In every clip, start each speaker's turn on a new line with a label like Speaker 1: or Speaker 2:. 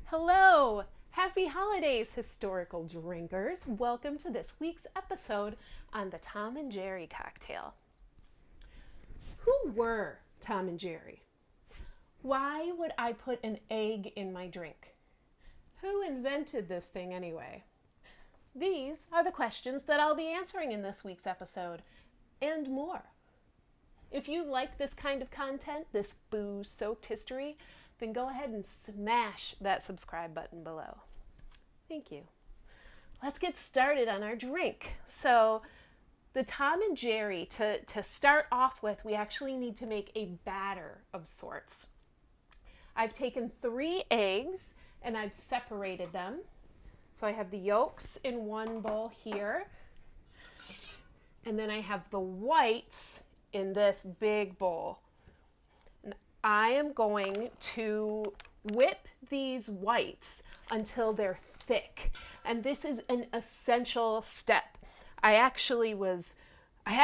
Speaker 1: Hello! Happy holidays, historical drinkers. Welcome to this week's episode on the Tom and Jerry cocktail. Who were Tom and Jerry? Why would I put an egg in my drink? Who invented this thing anyway? These are the questions that I'll be answering in this week's episode, and more. If you like this kind of content, this booze-soaked history, then go ahead and smash that subscribe button below. Thank you. Let's get started on our drink. So the Tom and Jerry, to start off with, we actually need to make a batter of sorts. I've taken 3 eggs and I've separated them. So I have the yolks in one bowl here. And then I have the whites in this big bowl. I am going to whip these whites until they're thick. And this is an essential step. I had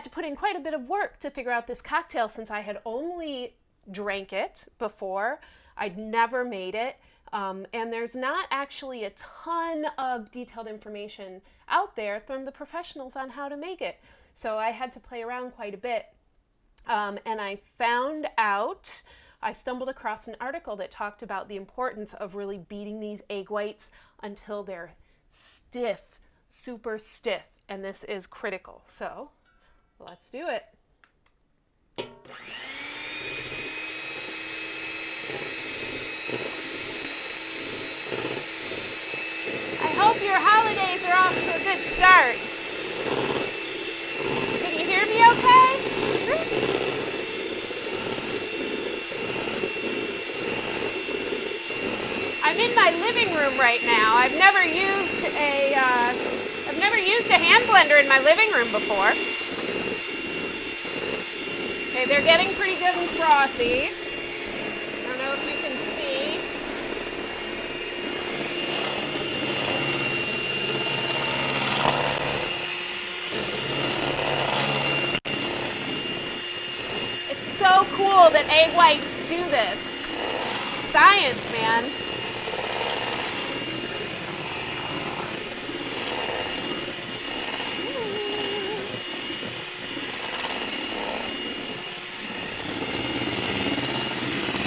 Speaker 1: to put in quite a bit of work to figure out this cocktail since I had only drank it before. I'd never made it. And there's not actually a ton of detailed information out there from the professionals on how to make it. So I had to play around quite a bit. And I stumbled across an article that talked about the importance of really beating these egg whites until they're stiff, super stiff. And this is critical. So let's do it. I hope your holidays are off to a good start. Can you hear me okay? I'm in my living room right now. I've never used a hand blender in my living room before. Okay, they're getting pretty good and frothy. I don't know if you can see. It's so cool that egg whites do this. Science, man.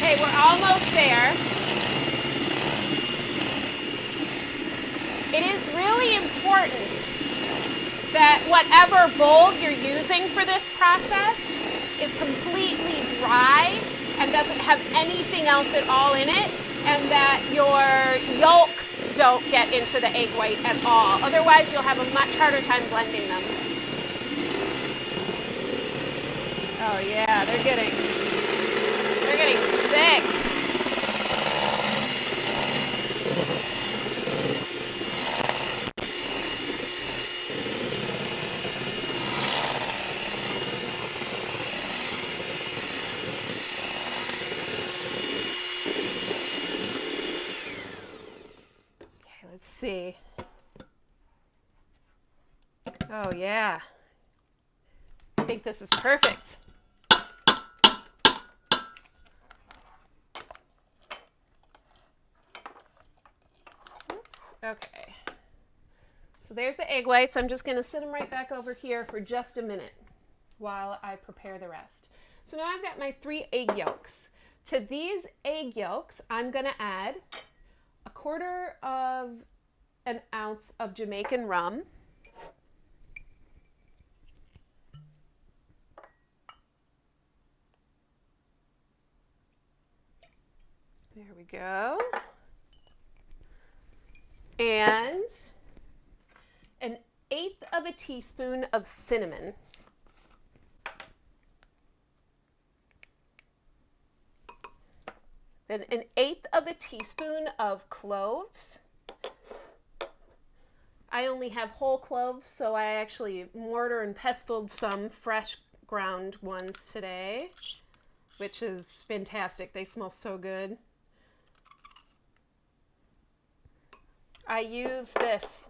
Speaker 1: Okay, we're almost there. It is really important that whatever bowl you're using for this process is completely dry and doesn't have anything else at all in it, and that your yolks don't get into the egg white at all. Otherwise, you'll have a much harder time blending them. Oh yeah, they're getting thick. Okay, let's see. Oh yeah. I think this is perfect. Okay, so there's the egg whites. I'm just going to set them right back over here for just a minute while I prepare the rest. So now I've got my 3 egg yolks. To these egg yolks, I'm going to add 1/4 ounce of Jamaican rum. There we go. And 1/8 teaspoon of cinnamon. Then 1/8 teaspoon of cloves. I only have whole cloves, so I actually mortar and pestled some fresh ground ones today, which is fantastic. They smell so good. I use this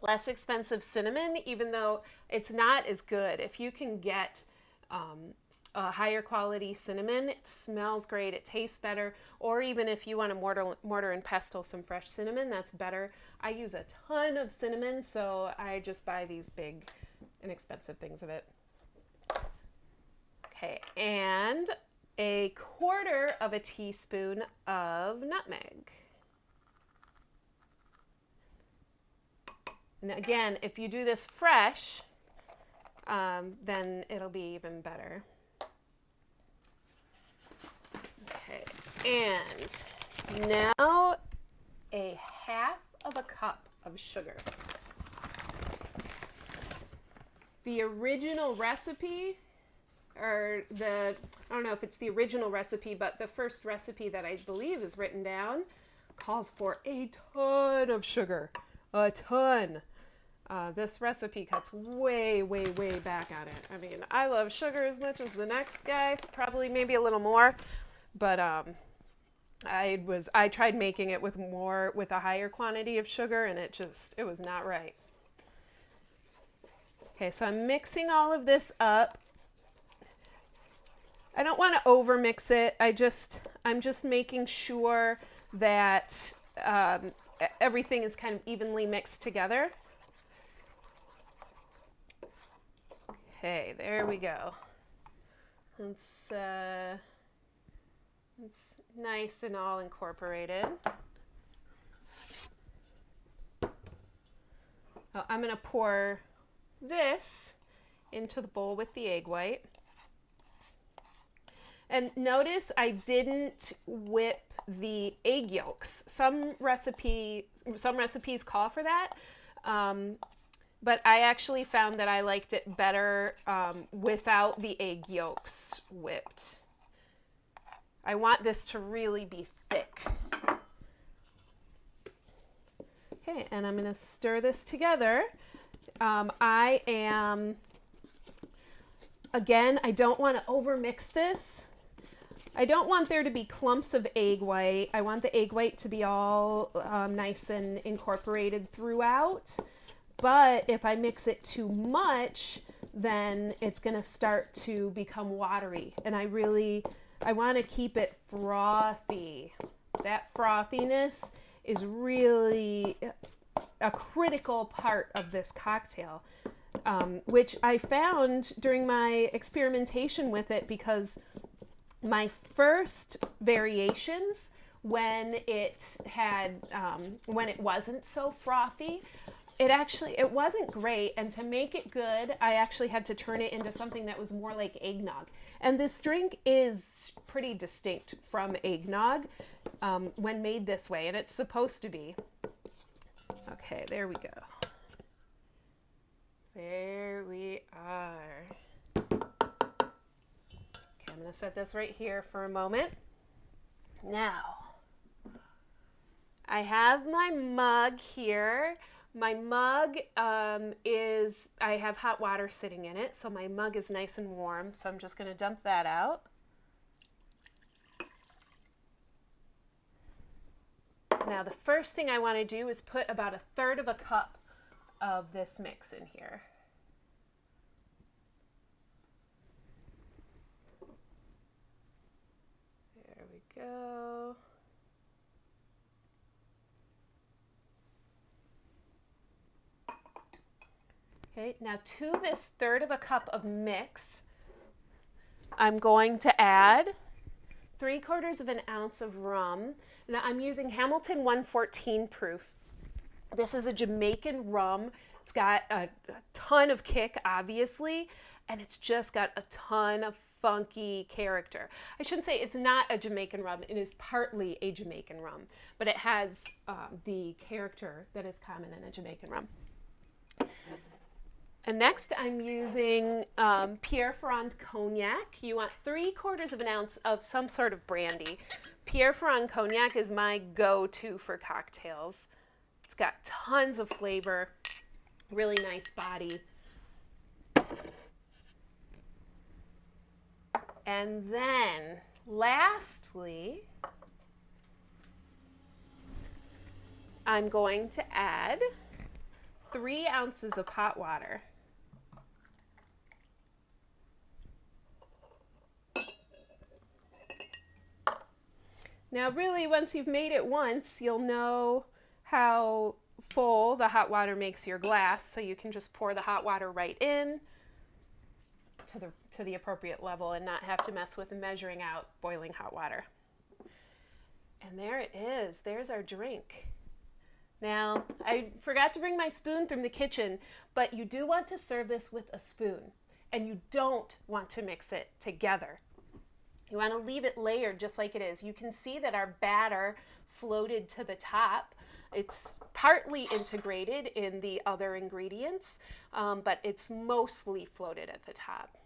Speaker 1: less expensive cinnamon, even though it's not as good. If you can get a higher quality cinnamon. It smells great, it tastes better, or even if you want to mortar and pestle some fresh cinnamon, that's better. I use a ton of cinnamon, so I just buy these big, inexpensive things of it. Okay, and a 1/4 teaspoon of nutmeg. And again, if you do this fresh, then it'll be even better. Okay, and now a 1/2 cup of sugar. The original recipe, or I don't know if it's the original recipe, but the first recipe that I believe is written down calls for a ton of sugar. A ton. This recipe cuts way, way, way back on it. I mean, I love sugar as much as the next guy, probably maybe a little more, but I tried making it with a higher quantity of sugar, and it was not right. Okay, so I'm mixing all of this up. I don't want to over mix it. I'm just making sure that everything is kind of evenly mixed together. Okay, there we go. It's nice and all incorporated. I'm going to pour this into the bowl with the egg white. And notice I didn't whip the egg yolks. Some recipes call for that. But I actually found that I liked it better without the egg yolks whipped. I want this to really be thick. Okay, and I'm going to stir this together. I don't want to overmix this. I don't want there to be clumps of egg white. I want the egg white to be all nice and incorporated throughout. But if I mix it too much, then it's going to start to become watery. And I want to keep it frothy. That frothiness is really a critical part of this cocktail, which I found during my experimentation with it, because my first variations, when it wasn't so frothy, it wasn't great. And to make it good, I actually had to turn it into something that was more like eggnog. And this drink is pretty distinct from eggnog when made this way, and it's supposed to be. Okay, there we go. There we are. Okay, I'm going to set this right here for a moment. Now, I have my mug here. My mug I have hot water sitting in it, so my mug is nice and warm. So I'm just going to dump that out. Now the first thing I want to do is put about 1/3 cup of this mix in here. There we go. Okay, now to this 1/3 cup of mix, I'm going to add 3/4 ounce of rum. Now I'm using Hamilton 114 proof. This is a Jamaican rum. It's got a ton of kick, obviously, and it's just got a ton of funky character. I shouldn't say it's not a Jamaican rum. It is partly a Jamaican rum, but it has the character that is common in a Jamaican rum. And next I'm using Pierre Ferrand cognac. You want 3/4 ounce of some sort of brandy. Pierre Ferrand cognac is my go-to for cocktails. It's got tons of flavor, really nice body. And then lastly, I'm going to add 3 ounces of hot water. Now really, once you've made it once, you'll know how full the hot water makes your glass, so you can just pour the hot water right in to the appropriate level and not have to mess with measuring out boiling hot water. And there it is. There's our drink. Now, I forgot to bring my spoon from the kitchen, but you do want to serve this with a spoon, and you don't want to mix it together. You want to leave it layered just like it is. You can see that our batter floated to the top. It's partly integrated in the other ingredients, but it's mostly floated at the top.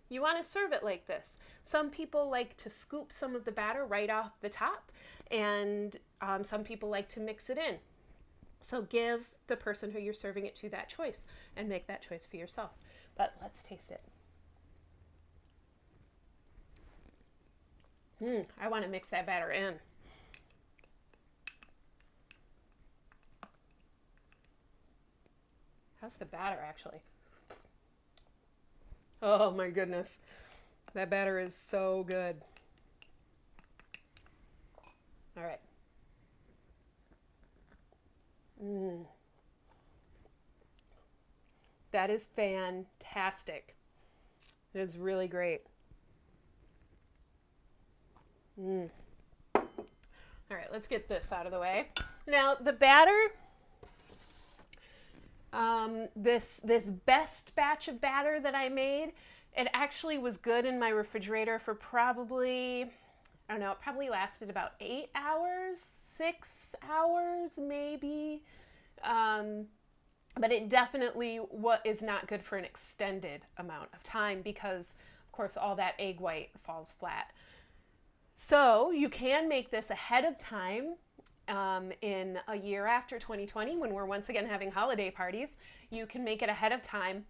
Speaker 1: You want to serve it like this. Some people like to scoop some of the batter right off the top, and some people like to mix it in. So give the person who you're serving it to that choice and make that choice for yourself. But let's taste it. I want to mix that batter in. How's the batter actually? Oh my goodness. That batter is so good. All right. That is fantastic. It is really great. All right, let's get this out of the way. Now, the batter, this best batch of batter that I made, it actually was good in my refrigerator for probably, I don't know, it probably lasted about 8 hours, 6 hours maybe. But it definitely is not good for an extended amount of time because, of course, all that egg white falls flat. So you can make this ahead of time. In a year after 2020, when we're once again having holiday parties, you can make it ahead of time,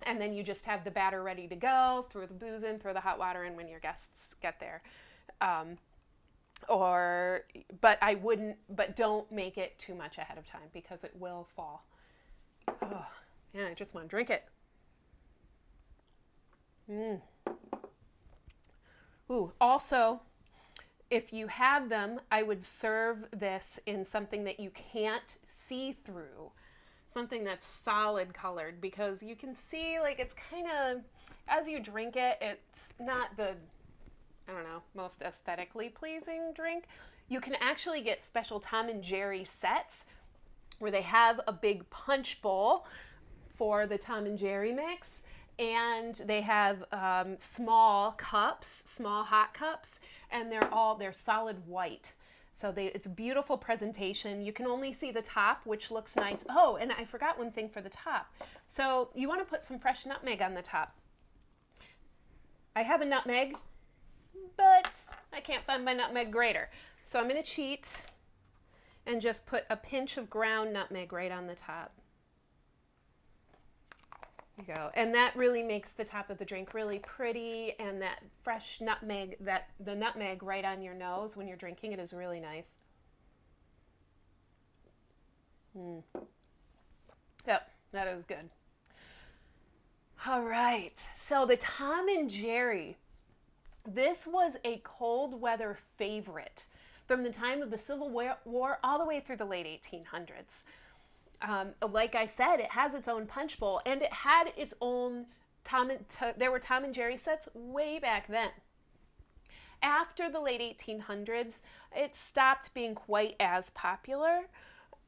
Speaker 1: and then you just have the batter ready to go, throw the booze in, throw the hot water in when your guests get there. But don't make it too much ahead of time because it will fall. Oh, and I just want to drink it. Ooh, also, if you have them, I would serve this in something that you can't see through, something that's solid colored, because you can see, like, it's kind of, as you drink it, it's not the, I don't know, most aesthetically pleasing drink. You can actually get special Tom and Jerry sets where they have a big punch bowl for the Tom and Jerry mix, and they have small cups, small hot cups, and they're solid white. So it's a beautiful presentation. You can only see the top, which looks nice. Oh, and I forgot one thing for the top. So you want to put some fresh nutmeg on the top. I have a nutmeg, but I can't find my nutmeg grater. So I'm going to cheat and just put a pinch of ground nutmeg right on the top. There you go. And that really makes the top of the drink really pretty, and that fresh nutmeg, the nutmeg right on your nose when you're drinking it is really nice. Yep, that is good. All right, so the Tom and Jerry. This was a cold weather favorite from the time of the Civil War all the way through the late 1800s. Like I said, it has its own punch bowl, and it had its own there were Tom and Jerry sets way back then. After the late 1800s, it stopped being quite as popular,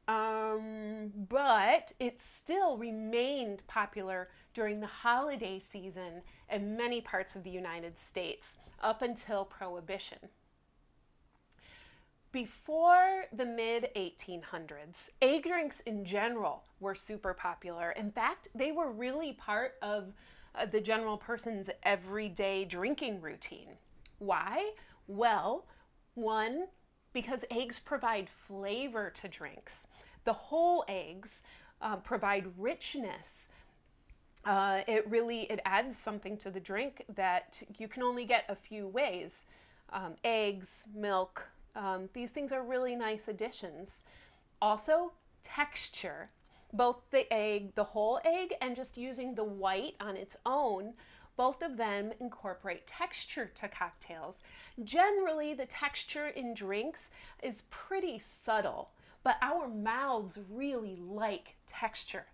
Speaker 1: but it still remained popular during the holiday season in many parts of the United States up until Prohibition. Before the mid-1800s, egg drinks in general were super popular. In fact, they were really part of the general person's everyday drinking routine. Why? Well, one, because eggs provide flavor to drinks. The whole eggs provide richness. It adds something to the drink that you can only get a few ways. Eggs, milk, these things are really nice additions. Also, texture. Both the whole egg, and just using the white on its own Both of them incorporate texture to cocktails. Generally, the texture in drinks is pretty subtle, but our mouths really like texture.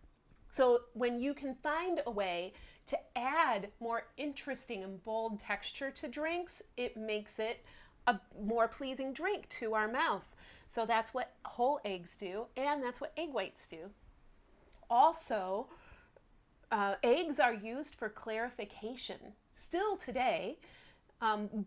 Speaker 1: So when you can find a way to add more interesting and bold texture to drinks, it makes it a more pleasing drink to our mouth. So that's what whole eggs do, and that's what egg whites do. Also, eggs are used for clarification still today,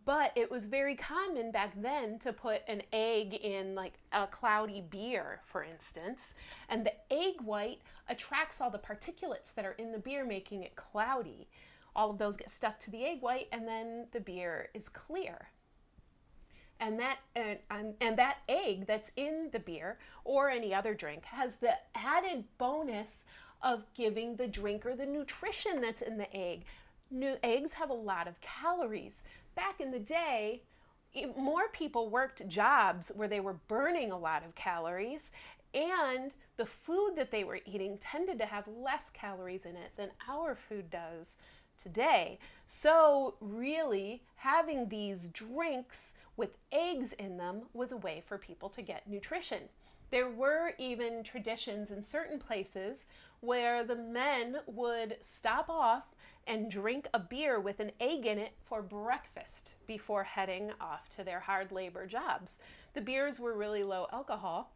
Speaker 1: but it was very common back then to put an egg in like a cloudy beer, for instance, and the egg white attracts all the particulates that are in the beer, making it cloudy. All of those get stuck to the egg white, and then the beer is clear. And that egg that's in the beer or any other drink has the added bonus of giving the drinker the nutrition that's in the egg. Eggs have a lot of calories. Back in the day, more people worked jobs where they were burning a lot of calories, and the food that they were eating tended to have less calories in it than our food does today. So really, having these drinks with eggs in them was a way for people to get nutrition. There were even traditions in certain places where the men would stop off and drink a beer with an egg in it for breakfast before heading off to their hard labor jobs. The beers were really low alcohol,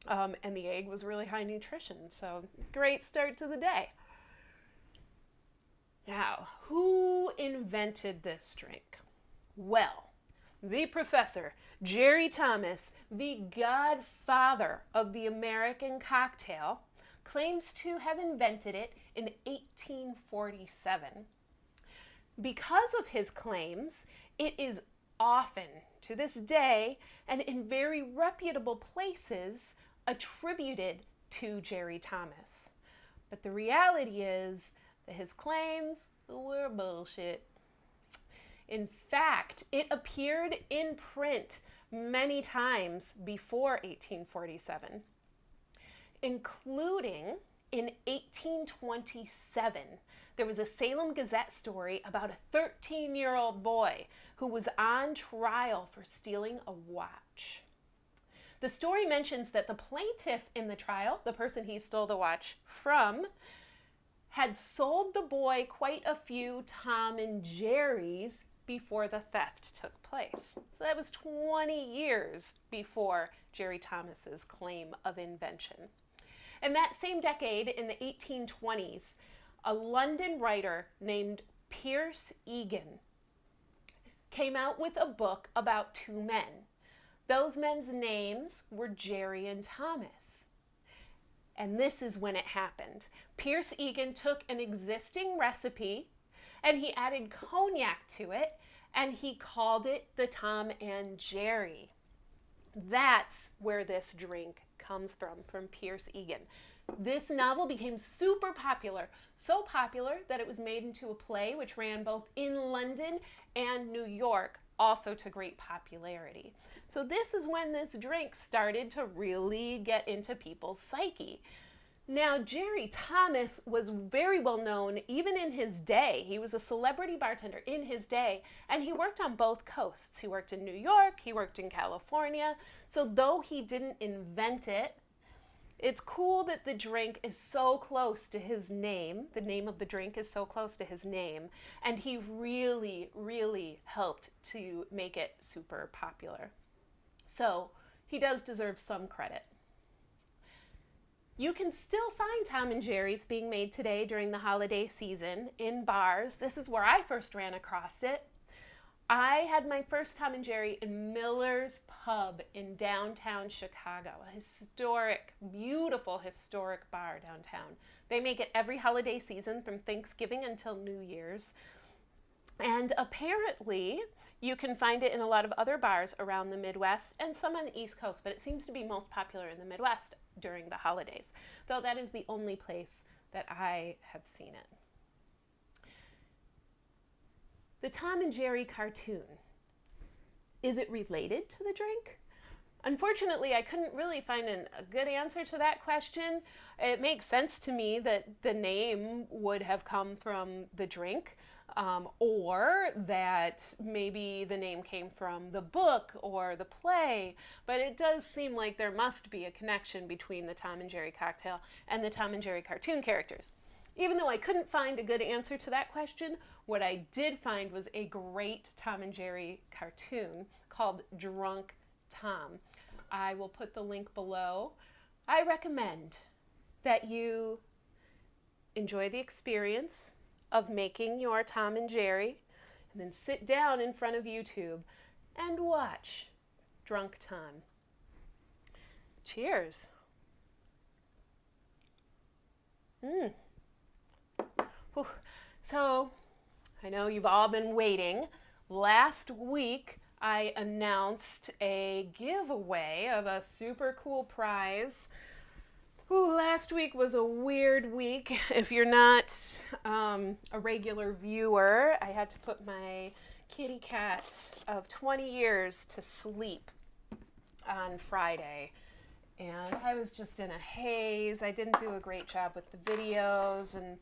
Speaker 1: and the egg was really high nutrition. So great start to the day. Now, who invented this drink? Well, the professor, Jerry Thomas, the godfather of the American cocktail, claims to have invented it in 1847. Because of his claims, it is often, to this day, and in very reputable places, attributed to Jerry Thomas. But the reality is that his claims were bullshit. In fact, it appeared in print many times before 1847, including in 1827. There was a Salem Gazette story about a 13-year-old boy who was on trial for stealing a watch. The story mentions that the plaintiff in the trial, the person he stole the watch from, had sold the boy quite a few Tom and Jerry's before the theft took place. So that was 20 years before Jerry Thomas's claim of invention. In that same decade, in the 1820s, a London writer named Pierce Egan came out with a book about two men. Those men's names were Jerry and Thomas. And this is when it happened. Pierce Egan took an existing recipe and he added cognac to it, and he called it the Tom and Jerry. That's where this drink comes from Pierce Egan. This novel became super popular, so popular that it was made into a play which ran both in London and New York, also to great popularity. So this is when this drink started to really get into people's psyche. Now, Jerry Thomas was very well known even in his day. He was a celebrity bartender in his day, and he worked on both coasts. He worked in New York, he worked in California. So though he didn't invent it, it's cool that the drink is so close to his name. The name of the drink is so close to his name, and he really, really helped to make it super popular. So he does deserve some credit. You can still find Tom and Jerry's being made today during the holiday season in bars. This is where I first ran across it. I had my first Tom and Jerry in Miller's Pub in downtown Chicago, a historic, beautiful historic bar downtown. They make it every holiday season from Thanksgiving until New Year's. And apparently, you can find it in a lot of other bars around the Midwest and some on the East Coast, but it seems to be most popular in the Midwest during the holidays, though that is the only place that I have seen it. The Tom and Jerry cartoon, is it related to the drink? Unfortunately, I couldn't really find a good answer to that question. It makes sense to me that the name would have come from the drink, or that maybe the name came from the book or the play, but it does seem like there must be a connection between the Tom and Jerry cocktail and the Tom and Jerry cartoon characters. Even though I couldn't find a good answer to that question, what I did find was a great Tom and Jerry cartoon called Drunk Tom. I will put the link below. I recommend that you enjoy the experience of making your Tom and Jerry, and then sit down in front of YouTube and watch Drunk Tom. Cheers. Whew. So, I know you've all been waiting. Last week, I announced a giveaway of a super cool prize. Ooh, last week was a weird week. If you're not a regular viewer, I had to put my kitty cat of 20 years to sleep on Friday. And I was just in a haze. I didn't do a great job with the videos. And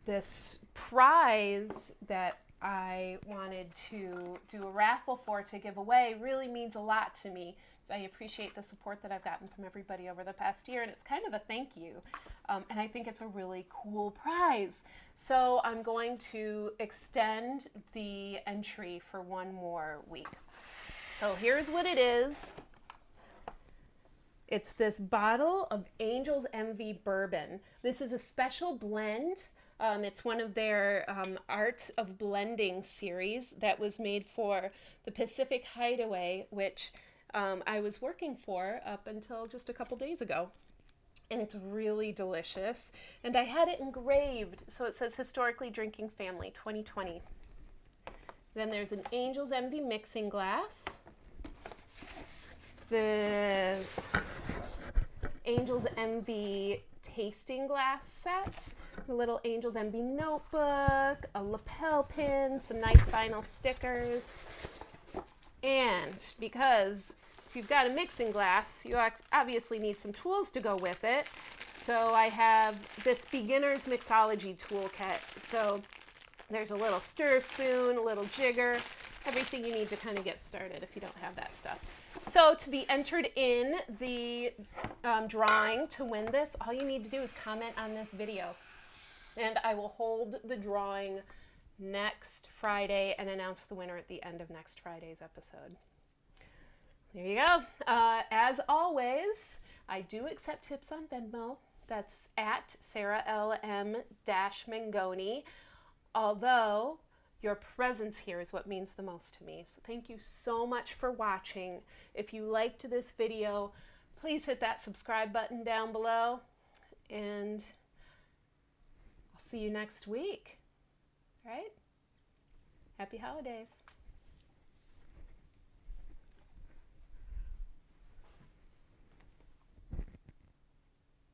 Speaker 1: this prize that I wanted to do a raffle for to give away really means a lot to me. I appreciate the support that I've gotten from everybody over the past year, and it's kind of a thank you. And I think it's a really cool prize. So I'm going to extend the entry for one more week. So here's what it is. It's this bottle of Angel's Envy bourbon. This is a special blend. It's one of their Art of Blending series that was made for the Pacific Hideaway, which I was working for up until just a couple days ago. And it's really delicious. And I had it engraved, so it says Historically Drinking Family 2020. Then there's an Angel's Envy mixing glass. This Angel's Envy tasting glass set. A little Angel's Envy notebook, a lapel pin, some nice vinyl stickers. And because if you've got a mixing glass, you obviously need some tools to go with it. So I have this beginner's mixology toolkit. So there's a little stir spoon, a little jigger, everything you need to kind of get started if you don't have that stuff. So to be entered in the drawing to win this, all you need to do is comment on this video. And I will hold the drawing next Friday and announce the winner at the end of next Friday's episode. There you go. As always, I do accept tips on Venmo. That's at SarahLM-Mengoni. Although your presence here is what means the most to me. So thank you so much for watching. If you liked this video, please hit that subscribe button down below. And I'll see you next week. All right? Happy holidays.